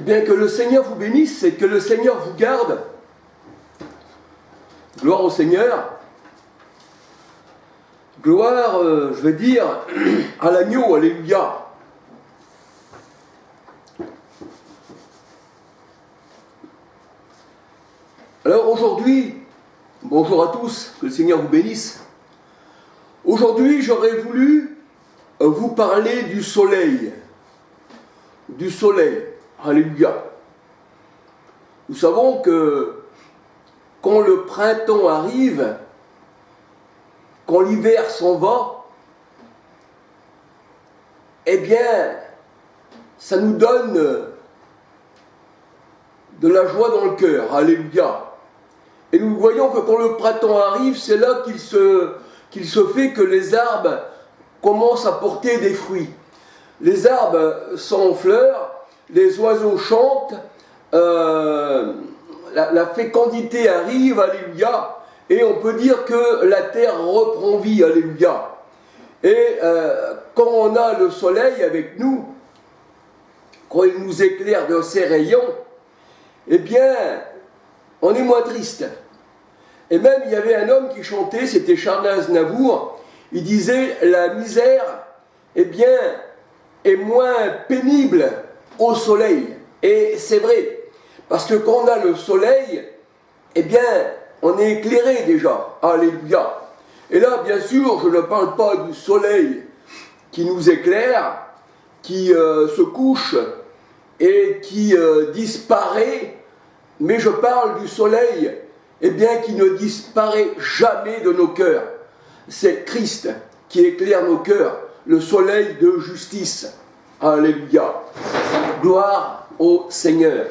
bien, que le Seigneur vous bénisse et que le Seigneur vous garde. Gloire au Seigneur. Gloire, je vais dire, à l'agneau, alléluia. Alors aujourd'hui, bonjour à tous, que le Seigneur vous bénisse. Aujourd'hui, j'aurais voulu vous parler du soleil. Du soleil, alléluia. Nous savons que quand le printemps arrive, quand l'hiver s'en va, eh bien, ça nous donne de la joie dans le cœur, alléluia. Et nous voyons que quand le printemps arrive, c'est là qu'il se fait que les arbres commencent à porter des fruits. Les arbres sont en fleurs, les oiseaux chantent, la fécondité arrive, alléluia, et on peut dire que la terre reprend vie, alléluia. Et quand on a le soleil avec nous, quand il nous éclaire de ses rayons, eh bien, on est moins triste. Et même, il y avait un homme qui chantait, c'était Charles Aznavour, il disait, la misère, eh bien, est moins pénible au soleil. Et c'est vrai, parce que quand on a le soleil, eh bien, on est éclairé déjà, alléluia. Et là, bien sûr, je ne parle pas du soleil qui nous éclaire, qui se couche et qui disparaît, mais je parle du soleil, eh bien, qui ne disparaît jamais de nos cœurs. C'est Christ qui éclaire nos cœurs, le soleil de justice. Alléluia. Gloire au Seigneur.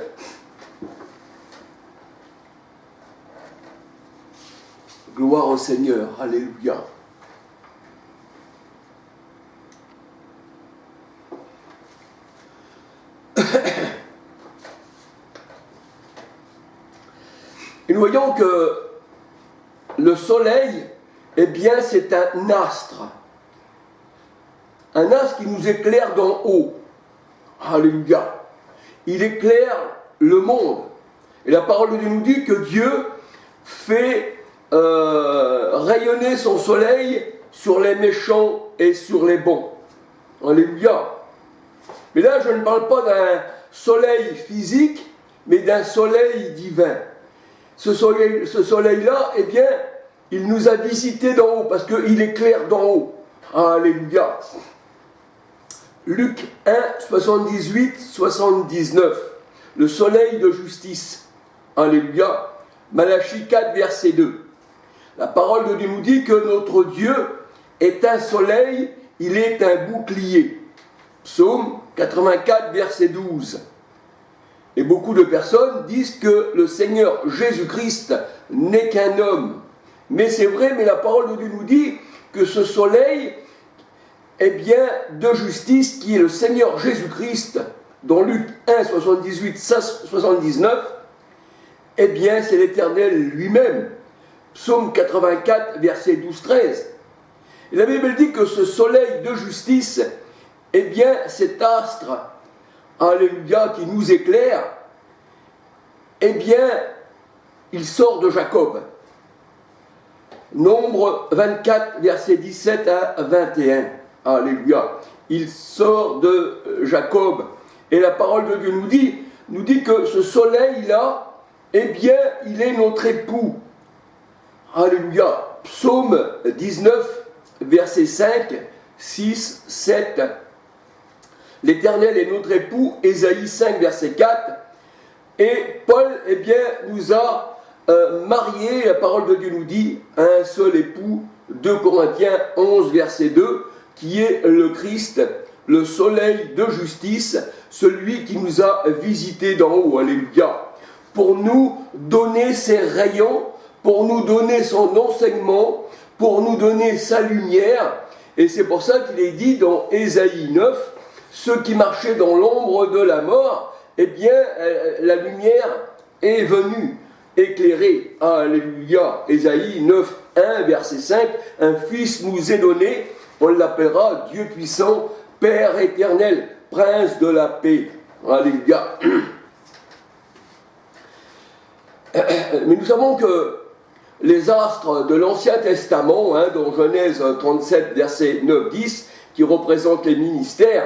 Gloire au Seigneur. Alléluia. Et nous voyons que le soleil, eh bien, c'est un astre. Un astre qui nous éclaire d'en haut. Alléluia. Il éclaire le monde. Et la parole de Dieu nous dit que Dieu fait rayonner son soleil sur les méchants et sur les bons. Alléluia. Mais là, je ne parle pas d'un soleil physique, mais d'un soleil divin. Ce soleil-là, eh bien, il nous a visités d'en haut, parce qu'il éclaire d'en haut. Alléluia. Luc 1, 78, 79. Le soleil de justice. Alléluia. Malachie 4, verset 2. La parole de Dieu nous dit que notre Dieu est un soleil, il est un bouclier. Psaume 84, verset 12. Et beaucoup de personnes disent que le Seigneur Jésus-Christ n'est qu'un homme. Mais c'est vrai, mais la parole de Dieu nous dit que ce soleil, eh bien, de justice, qui est le Seigneur Jésus-Christ, dans Luc 1, 78, 79, eh bien, c'est l'Éternel lui-même. Psaume 84, verset 12-13. Et la Bible dit que ce soleil de justice, eh bien, cet astre, alléluia, qui nous éclaire, eh bien, il sort de Jacob. Nombre 24, versets 17 à 21. Alléluia. Il sort de Jacob. Et la parole de Dieu nous dit que ce soleil-là, eh bien, il est notre époux. Alléluia. Psaume 19, versets 5, 6, 7. L'Éternel est notre époux, Ésaïe 5, verset 4. Et Paul, eh bien, nous a mariés, la parole de Dieu nous dit, à un seul époux, 2 Corinthiens 11, verset 2, qui est le Christ, le soleil de justice, celui qui nous a visités d'en haut, alléluia, pour nous donner ses rayons, pour nous donner son enseignement, pour nous donner sa lumière. Et c'est pour ça qu'il est dit dans Ésaïe 9, ceux qui marchaient dans l'ombre de la mort, eh bien, la lumière est venue éclairer. Alléluia. Ésaïe 9, 1, verset 5, un fils nous est donné, on l'appellera Dieu puissant, Père éternel, Prince de la paix. Alléluia. Mais nous savons que les astres de l'Ancien Testament, dont Genèse 37, versets 9-10, qui représentent les ministères,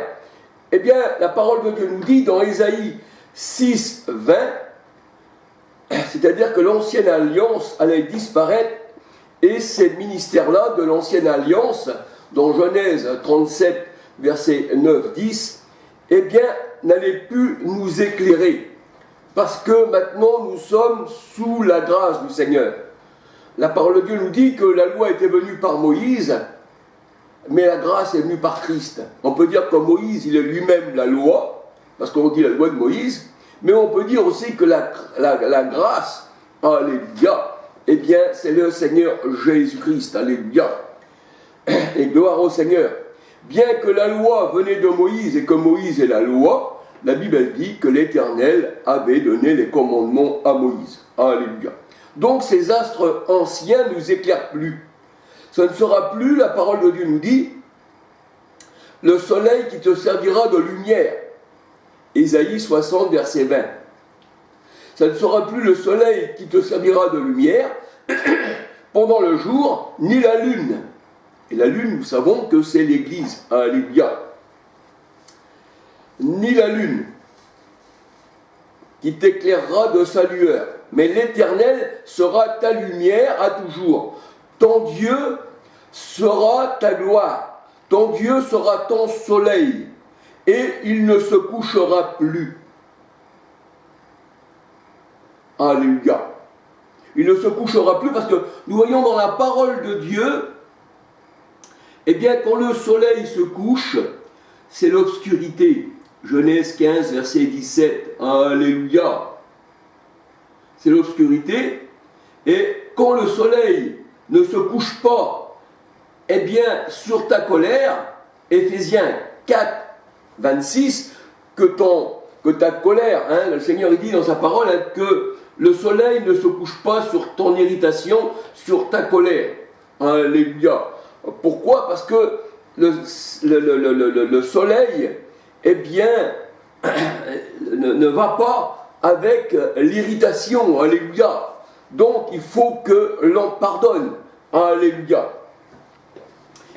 eh bien, la parole de Dieu nous dit dans Ésaïe 6, 20, c'est-à-dire que l'Ancienne Alliance allait disparaître, et ces ministères-là de l'Ancienne Alliance, dans Genèse 37, versets 9-10, eh bien, n'allaient plus nous éclairer, parce que maintenant nous sommes sous la grâce du Seigneur. La parole de Dieu nous dit que la loi était venue par Moïse, mais la grâce est venue par Christ. On peut dire que Moïse, il est lui-même la loi, parce qu'on dit la loi de Moïse, mais on peut dire aussi que la grâce, alléluia, eh bien, c'est le Seigneur Jésus-Christ, alléluia. Et gloire au Seigneur. Bien que la loi venait de Moïse et que Moïse est la loi, la Bible dit que l'Éternel avait donné les commandements à Moïse. Alléluia. Donc ces astres anciens ne nous éclairent plus. Ce ne sera plus, la parole de Dieu nous dit, le soleil qui te servira de lumière. Ésaïe 60, verset 20. Ça ne sera plus le soleil qui te servira de lumière pendant le jour, ni la lune. Et la lune, nous savons que c'est l'Église. Alléluia. Ni la lune qui t'éclairera de sa lueur. Mais l'Éternel sera ta lumière à toujours. Ton Dieu sera ta gloire. Ton Dieu sera ton soleil. Et il ne se couchera plus. Alléluia. Il ne se couchera plus parce que nous voyons dans la parole de Dieu, eh bien, quand le soleil se couche, c'est l'obscurité. Genèse 15, verset 17. Alléluia. C'est l'obscurité. Et quand le soleil ne se couche pas, eh bien, sur ta colère, Éphésiens 4, 26, que ta colère, le Seigneur dit dans sa parole que le soleil ne se couche pas sur ton irritation, sur ta colère. Alléluia. Pourquoi? Parce que le soleil, eh bien, ne va pas avec l'irritation. Alléluia. Donc, il faut que l'on pardonne. Alléluia.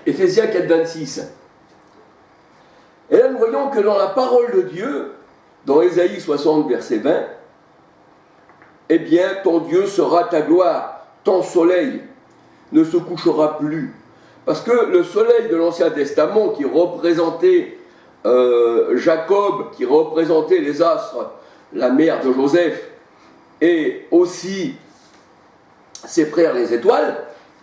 Éphésiens 4, 26. Et là, nous voyons que dans la parole de Dieu, dans Ésaïe 60, verset 20, eh bien, ton Dieu sera ta gloire, ton soleil ne se couchera plus. Parce que le soleil de l'Ancien Testament, qui représentait Jacob, qui représentait les astres, la mère de Joseph, et aussi ses frères les étoiles,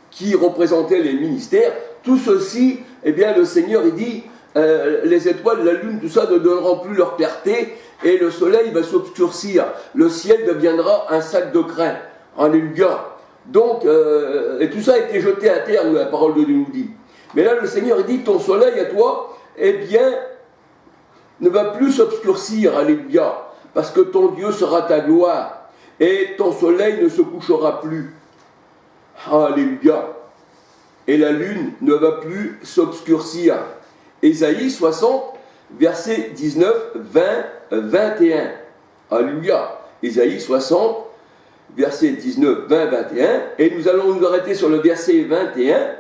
qui représentaient les ministères, tout ceci, eh bien, le Seigneur, il dit, les étoiles, la lune, tout ça ne donneront plus leur clarté, et le soleil va s'obscurcir. Le ciel deviendra un sac de crin. Alléluia. Donc, et tout ça a été jeté à terre, la parole de Dieu nous dit. Mais là, le Seigneur dit, ton soleil à toi, eh bien, ne va plus s'obscurcir. Alléluia. Parce que ton Dieu sera ta gloire, et ton soleil ne se couchera plus. Alléluia. Et la lune ne va plus s'obscurcir. Ésaïe 60, versets 19, 20, 21. Alléluia. Ésaïe 60, versets 19, 20, 21. Et nous allons nous arrêter sur le verset 21,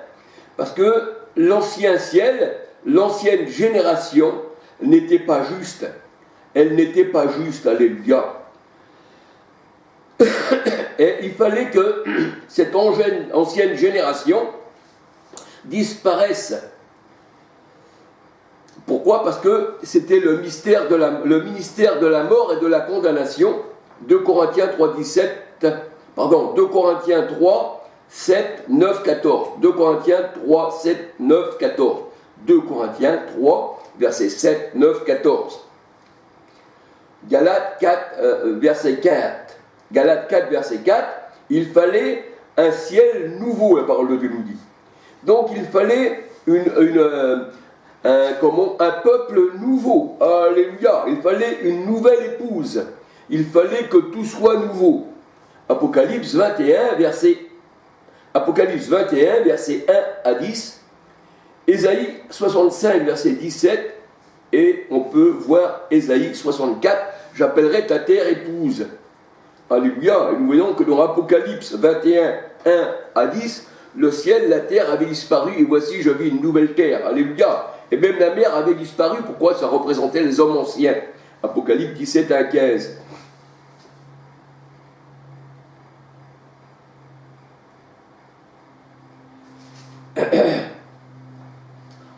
parce que l'ancien ciel, l'ancienne génération n'était pas juste. Elle n'était pas juste. Alléluia. Et il fallait que cette ancienne génération disparaisse. Pourquoi? Parce que c'était le ministère de la mort et de la condamnation. 2 Corinthiens 3, 7, 9, 14. 2 Corinthiens 3, 7, 9, 14. 2 Corinthiens 3, versets 7, 9, 14. Galates 4, verset 4. Galates 4, verset 4. Il fallait un ciel nouveau, la parole de Dieu nous dit. Donc il fallait un peuple nouveau. Alléluia. Il fallait une nouvelle épouse. Il fallait que tout soit nouveau. Apocalypse 21, verset 1 à 10. Ésaïe 65, verset 17. Et on peut voir Ésaïe 64. J'appellerai ta terre épouse. Alléluia. Et nous voyons que dans Apocalypse 21, 1 à 10, le ciel, la terre avait disparu, et voici, je vis une nouvelle terre. Alléluia. Et même la mer avait disparu. Pourquoi? Ça représentait les hommes anciens. Apocalypse 17, 1, 15.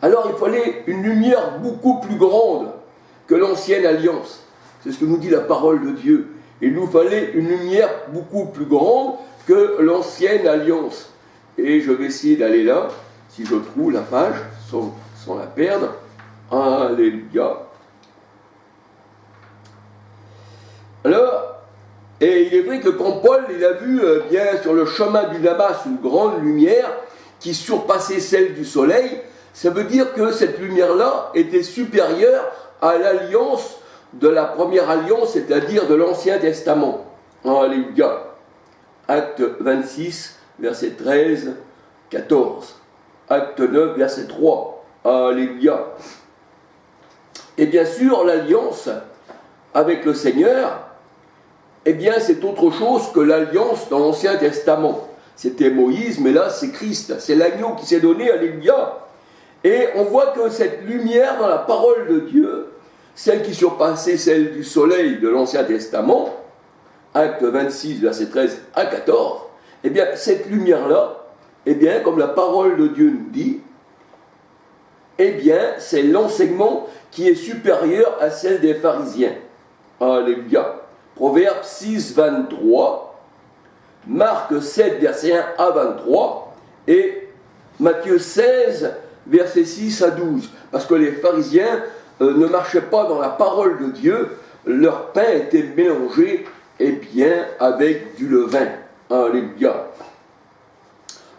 Alors il fallait une lumière beaucoup plus grande que l'ancienne alliance. C'est ce que nous dit la parole de Dieu. Il nous fallait une lumière beaucoup plus grande que l'ancienne alliance. Et je vais essayer d'aller là, si je trouve la page, sans la perdre. Alléluia. Alors, et il est vrai que quand Paul, il a vu bien sur le chemin du Damas une grande lumière qui surpassait celle du soleil, ça veut dire que cette lumière-là était supérieure à l'alliance de la première alliance, c'est-à-dire de l'Ancien Testament. Alléluia. Acte 26, verset 13, 14. Acte 9, verset 3. Alléluia. Et bien sûr, l'alliance avec le Seigneur, eh bien, c'est autre chose que l'alliance dans l'Ancien Testament. C'était Moïse, mais là, c'est Christ. C'est l'agneau qui s'est donné, alléluia. Et on voit que cette lumière dans la parole de Dieu, celle qui surpassait celle du soleil de l'Ancien Testament, Acte 26, verset 13 à 14, eh bien, cette lumière-là, eh bien, comme la parole de Dieu nous dit, eh bien, c'est l'enseignement qui est supérieur à celle des pharisiens. Alléluia. Proverbe 6, 23, Marc 7, verset 1 à 23, et Matthieu 16, verset 6 à 12. Parce que les pharisiens ne marchaient pas dans la parole de Dieu, leur pain était mélangé, eh bien, avec du levain. Alléluia.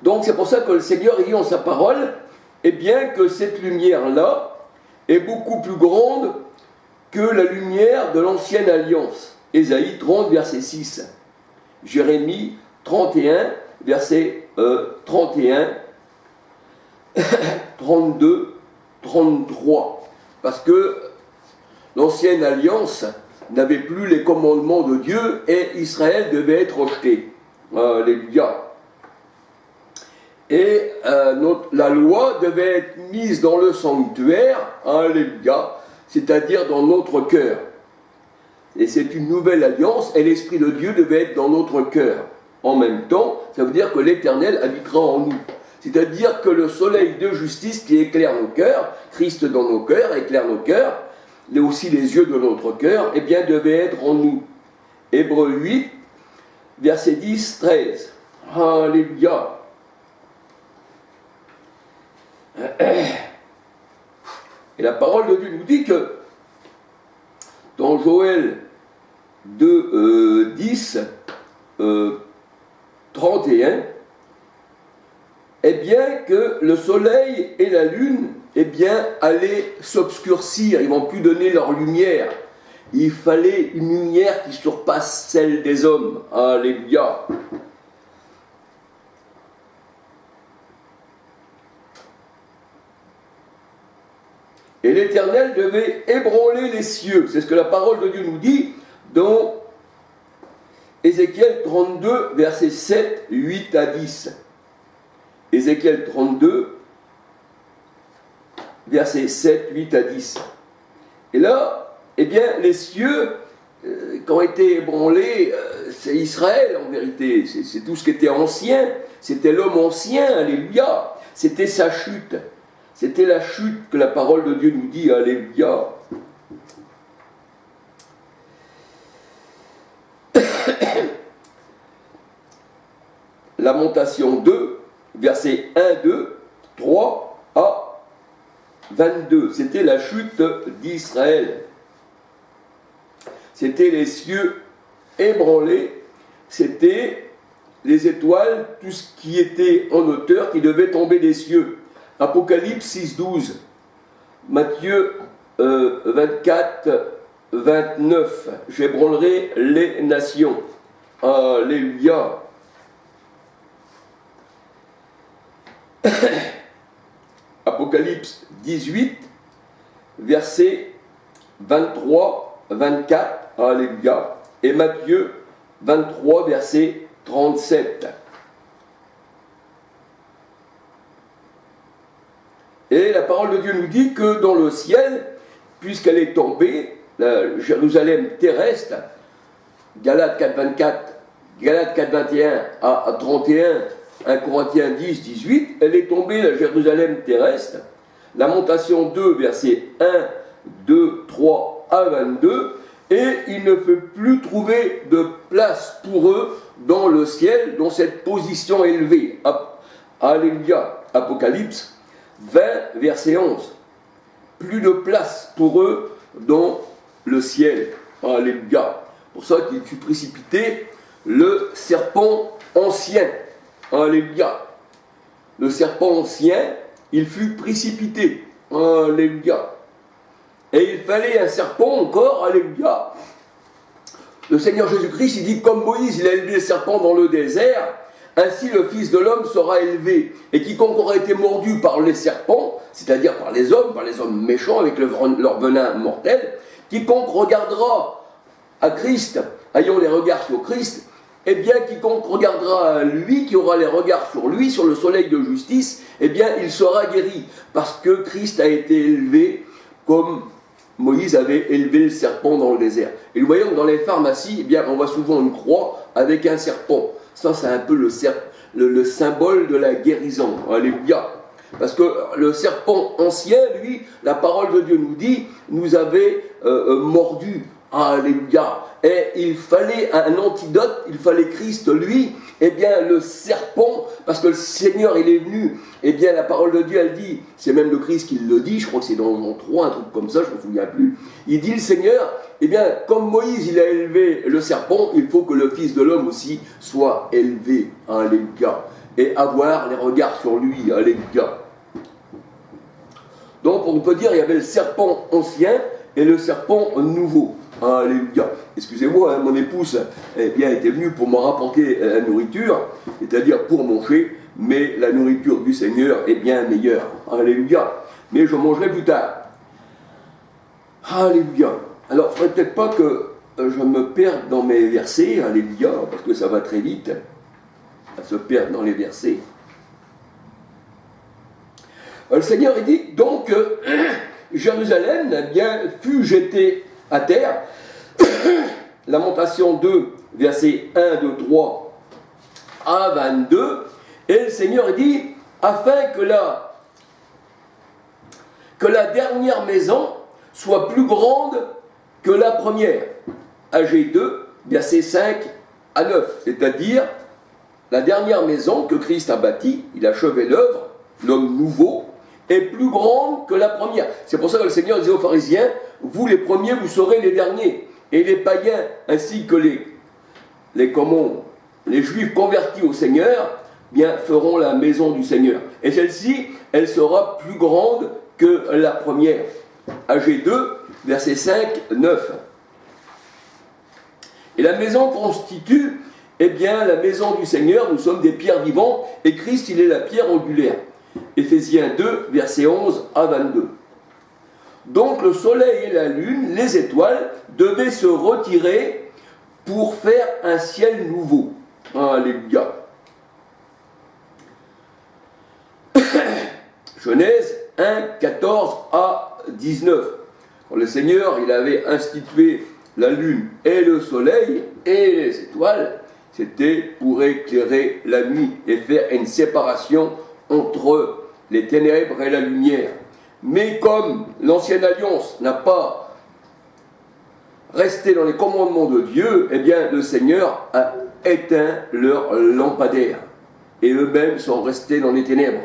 Donc c'est pour ça que le Seigneur dit en sa parole, eh bien, que cette lumière-là est beaucoup plus grande que la lumière de l'ancienne alliance. Ésaïe 30, verset 6. Jérémie 31, verset 31, 32, 33. Parce que l'ancienne alliance n'avait plus les commandements de Dieu et Israël devait être rejeté. Alléluia. Et la loi devait être mise dans le sanctuaire, alléluia, c'est-à-dire dans notre cœur. Et c'est une nouvelle alliance, et l'Esprit de Dieu devait être dans notre cœur. En même temps, ça veut dire que l'Éternel habitera en nous. C'est-à-dire que le soleil de justice qui éclaire nos cœurs, Christ dans nos cœurs, éclaire nos cœurs, mais aussi les yeux de notre cœur, eh bien, devait être en nous. Hébreux 8, verset 10, 13. Alléluia. Et la parole de Dieu nous dit que dans Joël 2, 10, 31, eh bien que le soleil et la lune, eh bien, allaient s'obscurcir, ils ne vont plus donner leur lumière. Il fallait une lumière qui surpasse celle des hommes. Alléluia. Et l'Éternel devait ébranler les cieux. C'est ce que la parole de Dieu nous dit dans Ézéchiel 32, versets 7, 8 à 10. Ézéchiel 32, versets 7, 8 à 10. Et là, eh bien, les cieux qui ont été ébranlés, c'est Israël en vérité. C'est tout ce qui était ancien. C'était l'homme ancien, alléluia. C'était sa chute. C'était la chute que la parole de Dieu nous dit, alléluia. Lamentation 2, versets 1, 2, 3 à 22. C'était la chute d'Israël. C'était les cieux ébranlés. C'était les étoiles, tout ce qui était en hauteur, qui devait tomber des cieux. Apocalypse 6, 12. Matthieu 24, 29. J'ébranlerai les nations. Alléluia. Apocalypse 18, versets 23, 24. Alléluia. Et Matthieu 23, verset 37. Et la parole de Dieu nous dit que dans le ciel, puisqu'elle est tombée, la Jérusalem terrestre, Galates 4, 24, Galates 4, 21 à 31, 1 Corinthiens 10, 18, elle est tombée, la Jérusalem terrestre. Lamentation 2, versets 1, 2, 3 à 22, et il ne peut plus trouver de place pour eux dans le ciel, dans cette position élevée. Alléluia. Apocalypse 20, verset 11. Plus de place pour eux dans le ciel. Alléluia. Pour ça qu'il fut précipité le serpent ancien. Alléluia. Le serpent ancien, il fut précipité. Alléluia. Et il fallait un serpent encore. Alléluia. Le Seigneur Jésus-Christ, il dit, comme Moïse, il a élevé le serpent dans le désert, ainsi le Fils de l'homme sera élevé. Et quiconque aura été mordu par les serpents, c'est-à-dire par les hommes méchants avec leur venin mortel, quiconque regardera à Christ, ayant les regards sur Christ, eh bien, quiconque regardera à lui, qui aura les regards sur lui, sur le soleil de justice, eh bien, il sera guéri. Parce que Christ a été élevé comme Moïse avait élevé le serpent dans le désert. Et nous voyons que dans les pharmacies, eh bien, on voit souvent une croix avec un serpent. Ça, c'est un peu le symbole de la guérison. Alléluia. Parce que le serpent ancien, lui, la parole de Dieu nous dit, nous avait mordu. Alléluia. Et il fallait un antidote, il fallait Christ, lui, eh bien le serpent, parce que le Seigneur, il est venu, eh bien la parole de Dieu, elle dit, c'est même le Christ qui le dit, je crois que c'est dans Jean 3, un truc comme ça, je ne me souviens plus, il dit le Seigneur, eh bien comme Moïse, il a élevé le serpent, il faut que le Fils de l'homme aussi soit élevé, alléluia, et avoir les regards sur lui, alléluia. Donc on peut dire, il y avait le serpent ancien et le serpent nouveau. Alléluia. Excusez-moi, mon épouse eh bien, était venue pour me rapporter la nourriture, c'est-à-dire pour manger, mais la nourriture du Seigneur est bien meilleure. Alléluia. Mais je mangerai plus tard. Alléluia. Alors, il ne faudrait peut-être pas que je me perde dans mes versets, alléluia, parce que ça va très vite, à se perdre dans les versets. Le Seigneur il dit donc Jérusalem eh bien, fut jetée à terre. Lamentation 2, versets 1, 2, 3 à 22. Et le Seigneur dit, afin que la dernière maison soit plus grande que la première. Ag 2, versets 5 à 9. C'est-à-dire, la dernière maison que Christ a bâtie, il a achevé l'œuvre, l'homme nouveau, est plus grande que la première. C'est pour ça que le Seigneur disait aux pharisiens, vous les premiers, vous serez les derniers. Et les païens, ainsi que les juifs convertis au Seigneur, bien, feront la maison du Seigneur. Et celle-ci, elle sera plus grande que la première. Ag 2, versets 5, 9. Et la maison constitue, eh bien, la maison du Seigneur, nous sommes des pierres vivantes, et Christ, il est la pierre angulaire. Éphésiens 2, versets 11 à 22. Donc le soleil et la lune, les étoiles, devaient se retirer pour faire un ciel nouveau. Alléluia. Genèse 1, 14 à 19. Quand le Seigneur, il avait institué la lune et le soleil et les étoiles, c'était pour éclairer la nuit et faire une séparation entre les ténèbres et la lumière. Mais comme l'ancienne alliance n'a pas resté dans les commandements de Dieu, eh bien le Seigneur a éteint leur lampadaire. Et eux-mêmes sont restés dans les ténèbres.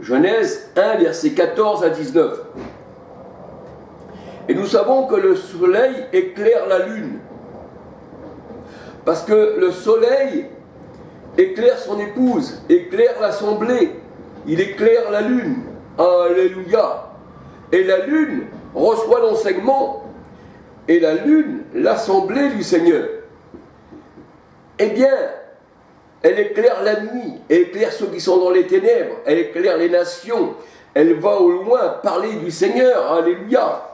Genèse 1, versets 14 à 19. Et nous savons que le soleil éclaire la lune. Parce que le soleil éclaire son épouse, éclaire l'assemblée. Il éclaire la lune. Alléluia. Et la lune reçoit l'enseignement. Et la lune, l'assemblée du Seigneur. Eh bien, elle éclaire la nuit. Elle éclaire ceux qui sont dans les ténèbres. Elle éclaire les nations. Elle va au loin parler du Seigneur. Alléluia.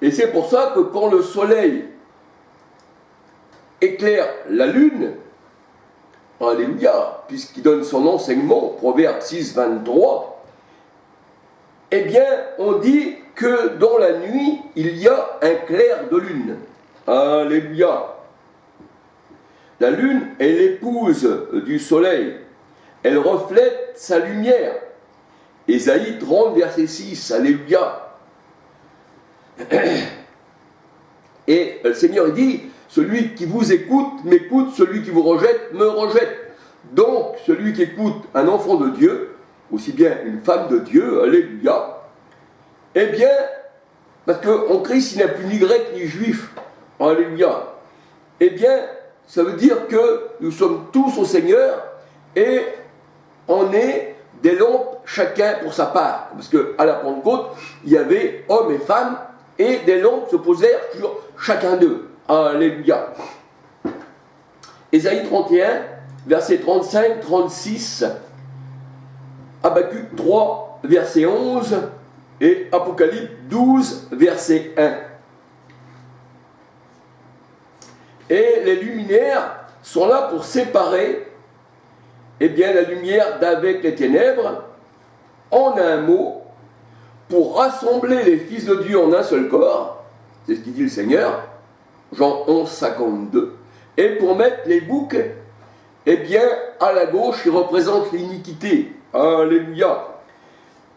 Et c'est pour ça que quand le soleil éclaire la lune, alléluia, puisqu'il donne son enseignement, Proverbe 6, 23, eh bien, on dit que dans la nuit, il y a un clair de lune. Alléluia. La lune est l'épouse du soleil. Elle reflète sa lumière. Ésaïe 30, verset 6. Alléluia. Et le Seigneur dit, celui qui vous écoute m'écoute, celui qui vous rejette me rejette. Donc, celui qui écoute un enfant de Dieu, aussi bien une femme de Dieu, alléluia, eh bien, parce qu'en Christ, il n'y a plus ni grec ni juif, alléluia, eh bien, ça veut dire que nous sommes tous au Seigneur et on est des lampes chacun pour sa part. Parce qu'à la Pentecôte, il y avait hommes et femmes et des lampes se posèrent sur chacun d'eux. Alléluia. Ésaïe 31, versets 35, 36, Habacuc 3, verset 11 et Apocalypse 12, verset 1. Et les luminaires sont là pour séparer, eh bien, la lumière d'avec les ténèbres, en un mot, pour rassembler les fils de Dieu en un seul corps, c'est ce qu'il dit le Seigneur, Jean 11, 52, et pour mettre les boucs, eh bien, à la gauche, qui représente l'iniquité, alléluia.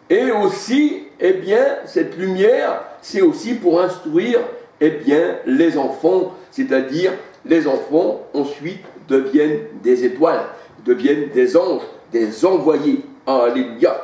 Et aussi, eh bien, cette lumière, c'est aussi pour instruire, eh bien, les enfants, c'est-à-dire les enfants ensuite deviennent des étoiles, deviennent des anges, des envoyés. Alléluia.